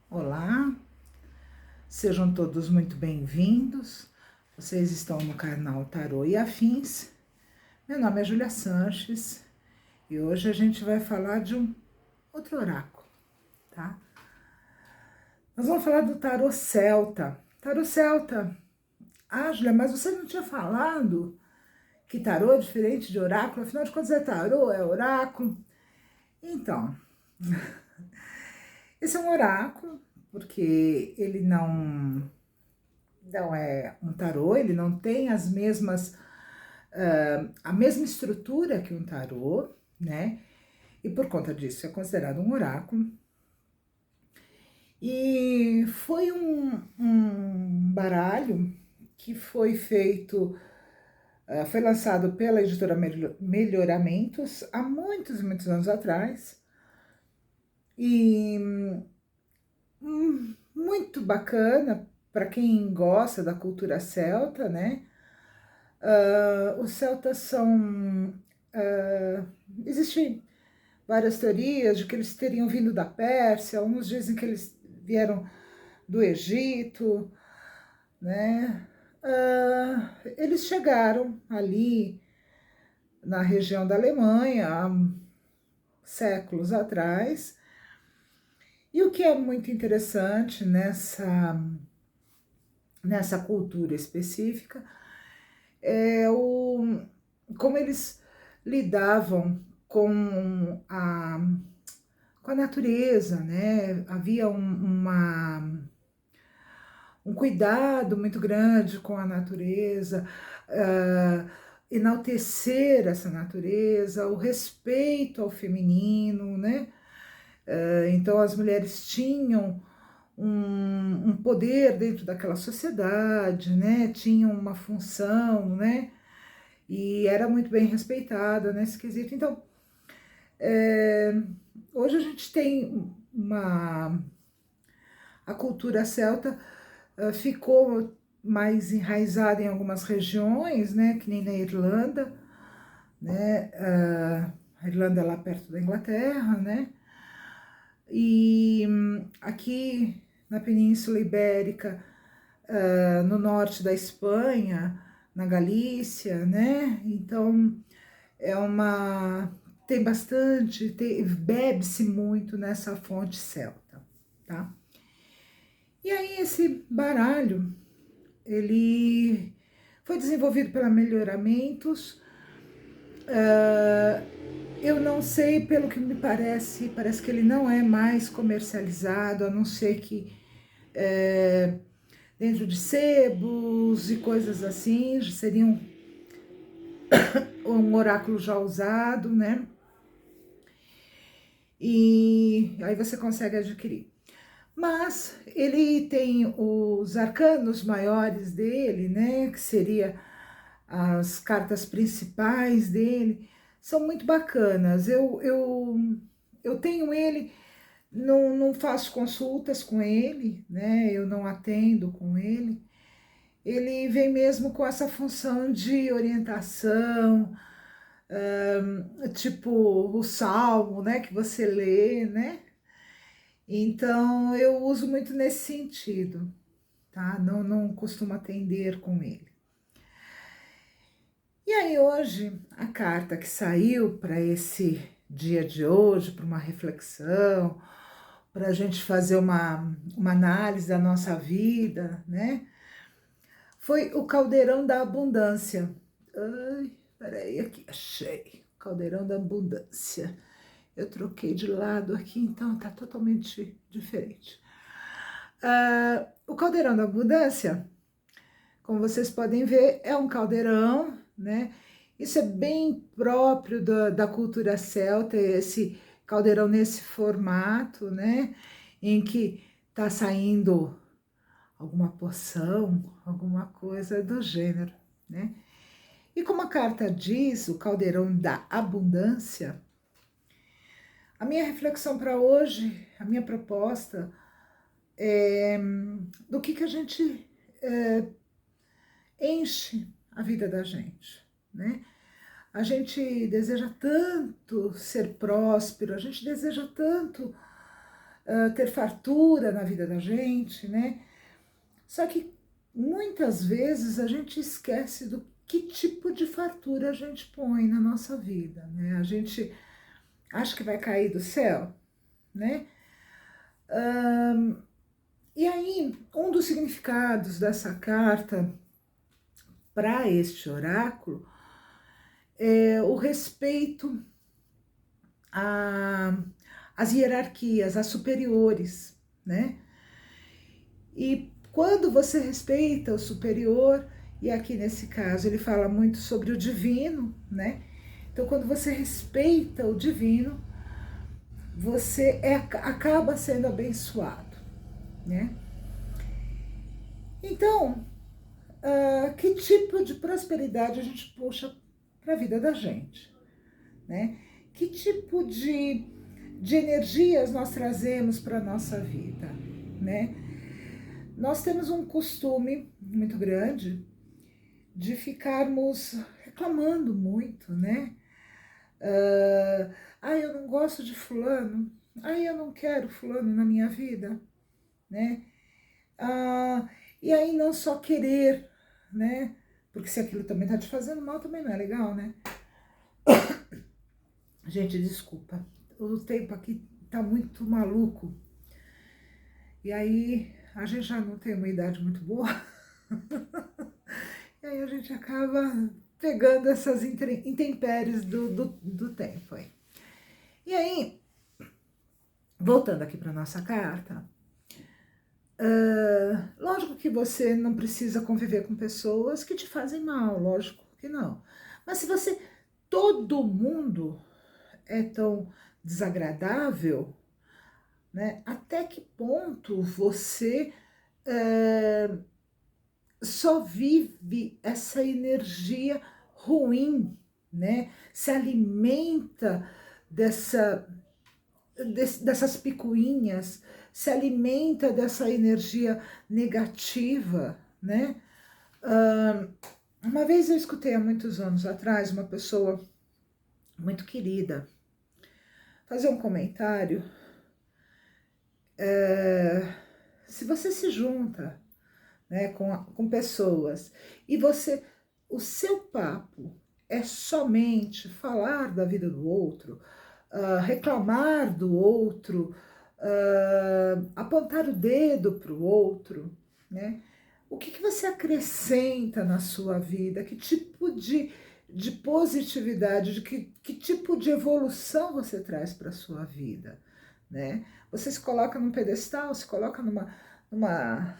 Olá, sejam todos muito bem-vindos. Vocês estão no canal Tarô e Afins. Meu nome é Júlia Sanches e hoje a gente vai falar de um outro oráculo, tá? Nós vamos falar do Tarô Celta. Tarô Celta. Ah, Júlia, mas você não tinha falado que tarô é diferente de oráculo? Afinal de contas, é tarô, é oráculo? Então, esse é um oráculo, porque ele não é um tarô, ele não tem a mesma estrutura que um tarô, né? E por conta disso é considerado um oráculo. E foi um baralho que foi feito, foi lançado pela editora Melhoramentos há muitos anos atrás. E muito bacana para quem gosta da cultura celta, né? Os celtas são. Existem várias teorias de que eles teriam vindo da Pérsia, uns dizem que eles vieram do Egito, né? Eles chegaram ali na região da Alemanha há séculos atrás. E o que é muito interessante nessa cultura específica é como eles lidavam com a natureza, né? Havia um cuidado muito grande com a natureza, enaltecer essa natureza, o respeito ao feminino, né? Então as mulheres tinham um poder dentro daquela sociedade, né? Tinham uma função, né? E era muito bem respeitada nesse quesito. Então, hoje a gente tem a cultura celta ficou mais enraizada em algumas regiões, né? Que nem na Irlanda, né? A Irlanda é lá perto da Inglaterra, né? E aqui na Península Ibérica, no norte da Espanha, na Galícia, né? Então tem bastante, bebe-se muito nessa fonte celta, tá? E aí esse baralho, ele foi desenvolvido pela Melhoramentos. Eu não sei, pelo que me parece que ele não é mais comercializado, a não ser que dentro de sebos e coisas assim, seriam um oráculo já usado, né? E aí você consegue adquirir. Mas ele tem os arcanos maiores dele, né? Que seria as cartas principais dele, são muito bacanas. Eu tenho ele, não faço consultas com ele, né? Eu não atendo com ele. Ele vem mesmo com essa função de orientação, tipo o salmo, né, que você lê, né? Então eu uso muito nesse sentido, tá? Não costumo atender com ele. E aí hoje a carta que saiu para esse dia de hoje, para uma reflexão, para a gente fazer uma análise da nossa vida, né? Foi o Caldeirão da Abundância. Ai, peraí, aqui, achei. Caldeirão da Abundância. Eu troquei de lado aqui, então tá totalmente diferente. O Caldeirão da Abundância, como vocês podem ver, é um caldeirão, né? Isso é bem próprio da cultura celta, esse caldeirão nesse formato, né? Em que tá saindo alguma poção, alguma coisa do gênero, né? E como a carta diz, o caldeirão da abundância, a minha reflexão para hoje, a minha proposta é do que a gente enche a vida da gente, né? A gente deseja tanto ser próspero, a gente deseja tanto ter fartura na vida da gente, né? Só que muitas vezes a gente esquece do que tipo de fartura a gente põe na nossa vida, né? A gente acha que vai cair do céu, né? E aí, um dos significados dessa carta para este oráculo é o respeito às hierarquias, às superiores, né? E quando você respeita o superior, e aqui nesse caso ele fala muito sobre o divino, né? Então, quando você respeita o divino, você acaba sendo abençoado, né? Então, que tipo de prosperidade a gente puxa para a vida da gente, né? Que tipo de energias nós trazemos para a nossa vida, né? Nós temos um costume muito grande de ficarmos reclamando muito, né? Eu não gosto de fulano, eu não quero fulano na minha vida, né? E aí não só querer, né? Porque se aquilo também tá te fazendo mal, também não é legal, né? Gente, desculpa, o tempo aqui tá muito maluco. E aí a gente já não tem uma idade muito boa. E aí a gente acaba pegando essas intempéries do tempo aí. E aí, voltando aqui para nossa carta, lógico que você não precisa conviver com pessoas que te fazem mal, lógico que não. Mas se você, todo mundo é tão desagradável, né? Até que ponto você só vive essa energia ruim, né? Se alimenta dessas picuinhas, se alimenta dessa energia negativa, né? Uma vez eu escutei há muitos anos atrás uma pessoa muito querida fazer um comentário. Se você se junta, né, com pessoas e o seu papo é somente falar da vida do outro, reclamar do outro, apontar o dedo para o outro, né? O que você acrescenta na sua vida? Que tipo de positividade, que tipo de evolução você traz para a sua vida, né? Você se coloca num pedestal, se coloca numa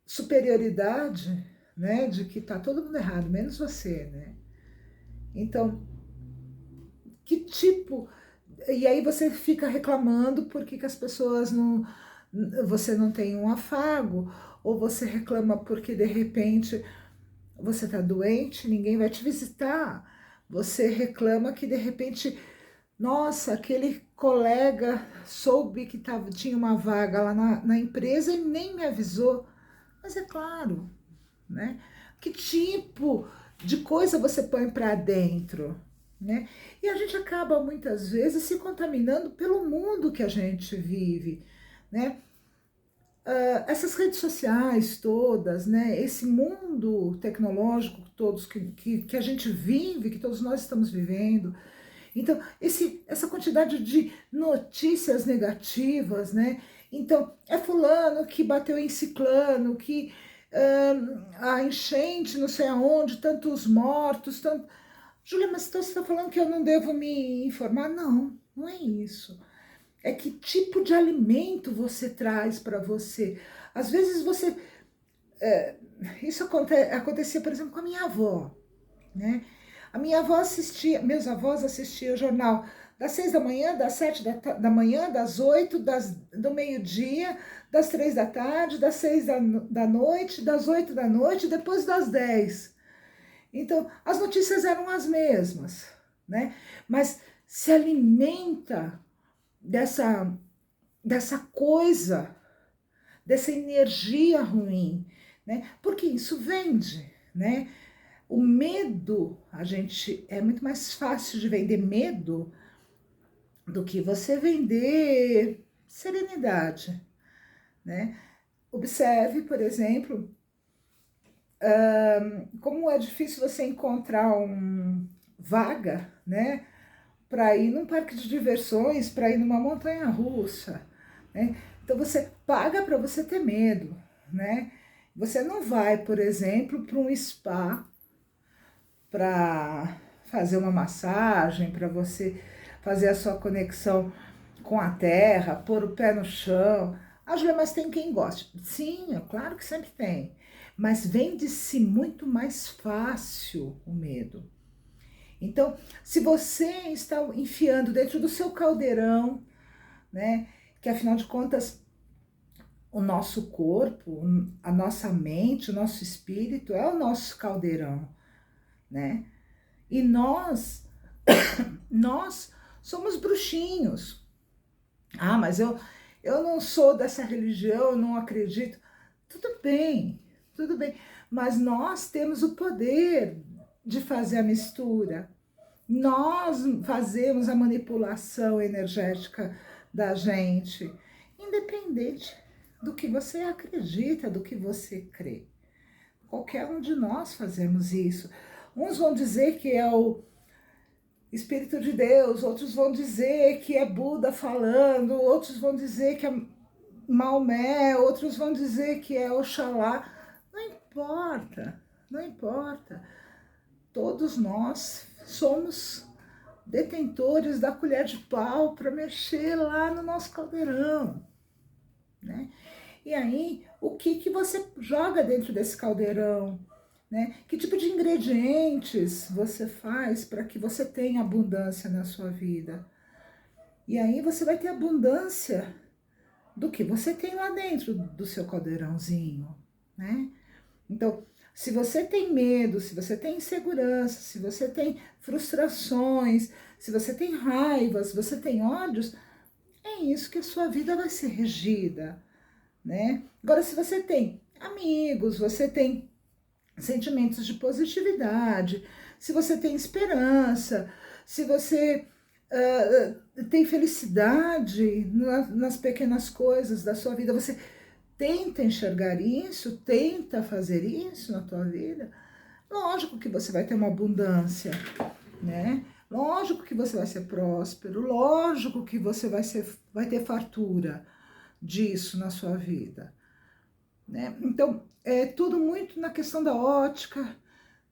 superioridade, né? De que tá todo mundo errado, menos você, né? Então, que tipo... E aí você fica reclamando porque que as pessoas não... Você não tem um afago, ou você reclama porque de repente você tá doente, ninguém vai te visitar. Você reclama que de repente, nossa, aquele colega soube que tinha uma vaga lá na empresa e nem me avisou. Mas é claro, né? Que tipo de coisa você põe para dentro, né? E a gente acaba muitas vezes se contaminando pelo mundo que a gente vive, né? Essas redes sociais todas, né? Esse mundo tecnológico todos que a gente vive, que todos nós estamos vivendo. Então, essa quantidade de notícias negativas, né? Então, é fulano que bateu em ciclano, que a enchente, não sei aonde, tantos mortos, tanto... Júlia, mas então você está falando que eu não devo me informar? Não, não é isso. É que tipo de alimento você traz para você. Às vezes você... isso acontecia, por exemplo, com a minha avó, né? A minha avó assistia, meus avós assistiam o jornal das 6 da manhã, das 7 da manhã, das 8, do meio-dia, das 3 da tarde, das 6 da noite, das 8 da noite, depois das 10. Então, as notícias eram as mesmas, né? Mas se alimenta dessa coisa, dessa energia ruim, né? Porque isso vende, né? O medo, é muito mais fácil de vender medo do que você vender serenidade, né? Observe, por exemplo, como é difícil você encontrar vaga, né, para ir num parque de diversões, para ir numa montanha russa, né? Então você paga para você ter medo, né? Você não vai, por exemplo, para um spa para fazer uma massagem, para você fazer a sua conexão com a terra, pôr o pé no chão. Ah, Julia, mas tem quem goste. Sim, é claro que sempre tem. Mas vende-se muito mais fácil o medo. Então, se você está enfiando dentro do seu caldeirão, né, que afinal de contas o nosso corpo, a nossa mente, o nosso espírito é o nosso caldeirão, né? E nós somos bruxinhos. Ah, mas eu não sou dessa religião, eu não acredito. Tudo bem, tudo bem. Mas nós temos o poder de fazer a mistura. Nós fazemos a manipulação energética da gente, independente do que você acredita, do que você crê. Qualquer um de nós fazemos isso. Uns vão dizer que é o Espírito de Deus, outros vão dizer que é Buda falando, outros vão dizer que é Maomé, outros vão dizer que é Oxalá. Não importa, não importa. Todos nós somos detentores da colher de pau para mexer lá no nosso caldeirão, né? E aí, o que você joga dentro desse caldeirão? Né? Que tipo de ingredientes você faz para que você tenha abundância na sua vida? E aí você vai ter abundância do que você tem lá dentro do seu caldeirãozinho, né? Então, se você tem medo, se você tem insegurança, se você tem frustrações, se você tem raiva, se você tem ódios, é isso que a sua vida vai ser regida, né? Agora, se você tem amigos, você tem sentimentos de positividade, se você tem esperança, se você tem felicidade nas pequenas coisas da sua vida, você tenta enxergar isso, tenta fazer isso na tua vida, lógico que você vai ter uma abundância, né? Lógico que você vai ser próspero, lógico que você vai ter fartura disso na sua vida, né? Então, é tudo muito na questão da ótica,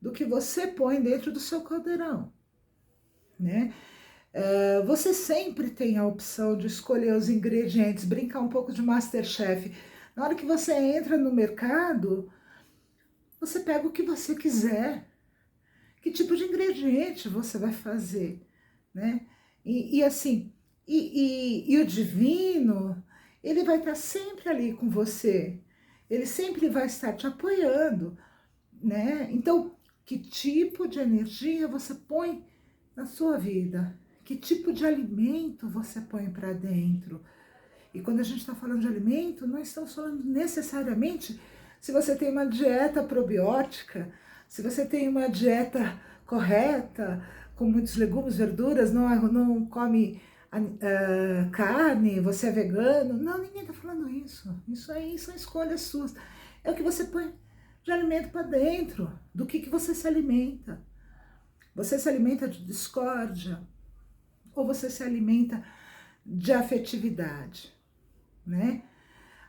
do que você põe dentro do seu caldeirão, né? Você sempre tem a opção de escolher os ingredientes, brincar um pouco de MasterChef. Na hora que você entra no mercado, você pega o que você quiser. Que tipo de ingrediente você vai fazer, né? E assim, e o divino, ele vai estar sempre ali com você. Ele sempre vai estar te apoiando, né? Então, que tipo de energia você põe na sua vida? Que tipo de alimento você põe para dentro? E quando a gente está falando de alimento, nós estamos falando necessariamente se você tem uma dieta probiótica, se você tem uma dieta correta, com muitos legumes, verduras, não come carne, você é vegano. Não, ninguém está falando isso. Isso aí são escolhas suas. É o que você põe de alimento para dentro, do que você se alimenta. Você se alimenta de discórdia ou você se alimenta de afetividade, né?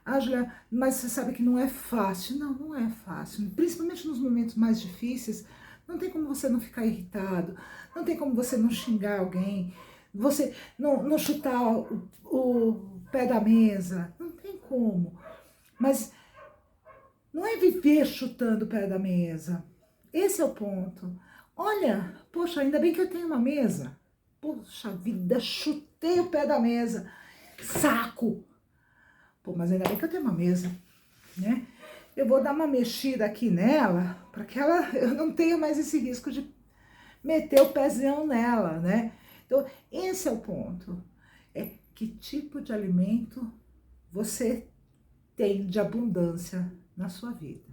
Ah, Julia, mas você sabe que não é fácil. Não, não é fácil. Principalmente nos momentos mais difíceis, não tem como você não ficar irritado, não tem como você não xingar alguém, você não chutar o pé da mesa, não tem como. Mas não é viver chutando o pé da mesa. Esse é o ponto. Olha, poxa, ainda bem que eu tenho uma mesa. Poxa vida, chutei o pé da mesa. Saco! Pô, mas ainda bem que eu tenho uma mesa, né? Eu vou dar uma mexida aqui nela, para que eu não tenha mais esse risco de meter o pezinho nela, né? Então, esse é o ponto. É que tipo de alimento você tem de abundância na sua vida.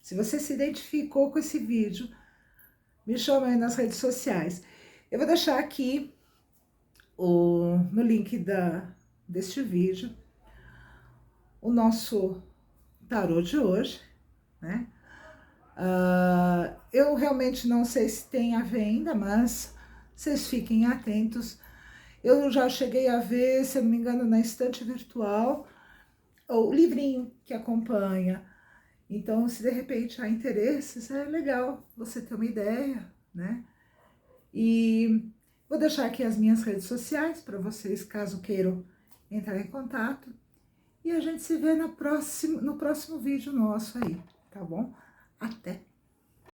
Se você se identificou com esse vídeo, me chama aí nas redes sociais. Eu vou deixar aqui no link deste vídeo o nosso tarô de hoje, né? Eu realmente não sei se tem à venda, mas vocês fiquem atentos. Eu já cheguei a ver, se eu não me engano, na estante virtual, o livrinho que acompanha. Então, se de repente há interesses, é legal você ter uma ideia, né? E vou deixar aqui as minhas redes sociais para vocês, caso queiram entrar em contato. E a gente se vê no próximo vídeo nosso aí, tá bom? Até!